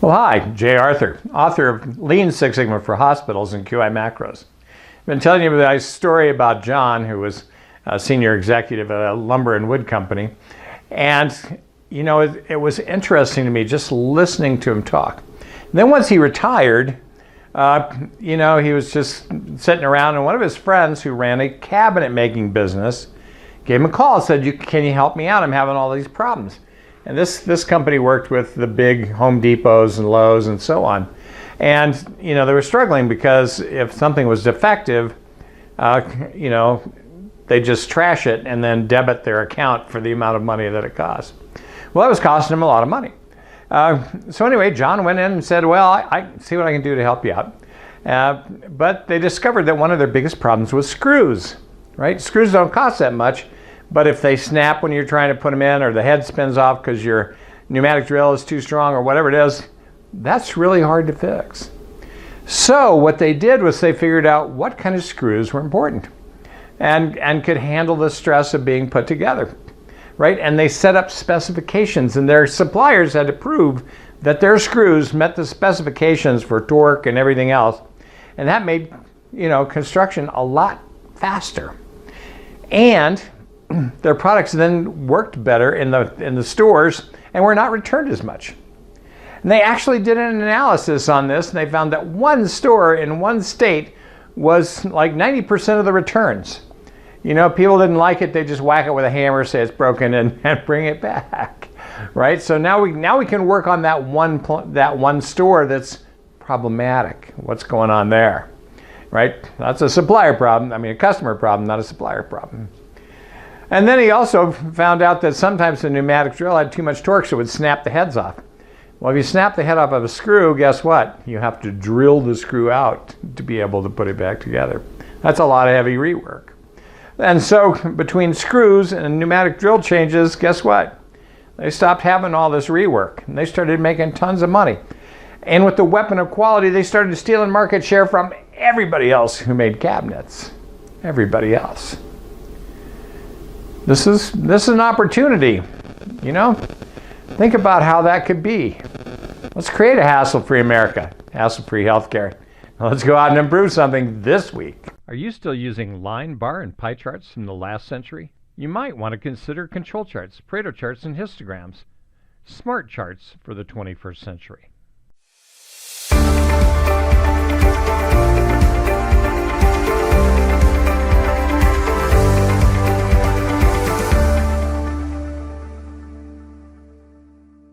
Well, hi, Jay Arthur, author of Lean Six Sigma for Hospitals and QI Macros. I've been telling you a story about John, who was a senior executive at a lumber and wood company. And, you know, it was interesting to me just listening to him talk. And then once he retired, he was just sitting around, and one of his friends who ran a cabinet making business gave him a call and said, can you help me out? I'm having all these problems. And this company worked with the big Home Depots and Lowe's and so on. And, they were struggling because if something was defective, they just trash it and then debit their account for the amount of money that it costs. Well, that was costing them a lot of money. So anyway, John went in and said, well, I see what I can do to help you out. But they discovered that one of their biggest problems was screws, right? Screws don't cost that much. But if they snap when you're trying to put them in, or the head spins off because your pneumatic drill is too strong, or whatever it is, that's really hard to fix. So what they did was they figured out what kind of screws were important and could handle the stress of being put together, right? And they set up specifications, and their suppliers had to prove that their screws met the specifications for torque and everything else. And that made, construction a lot faster. And their products then worked better in the stores and were not returned as much. And they actually did an analysis on this, and they found that one store in one state was like 90% of the returns. People didn't like it, they just whack it with a hammer, say it's broken, and bring it back, right? So now we can work on that one store that's problematic. What's going on there, right? That's a supplier problem. A customer problem, not a supplier problem. And then he also found out that sometimes the pneumatic drill had too much torque, so it would snap the heads off. Well, if you snap the head off of a screw, guess what? You have to drill the screw out to be able to put it back together. That's a lot of heavy rework. And so between screws and pneumatic drill changes, guess what? They stopped having all this rework, and they started making tons of money. And with the weapon of quality, they started stealing market share from everybody else who made cabinets. Everybody else. This is an opportunity, Think about how that could be. Let's create a hassle-free America, hassle-free healthcare. Let's go out and improve something this week. Are you still using line, bar, and pie charts from the last century? You might want to consider control charts, Pareto charts, and histograms. Smart charts for the 21st century.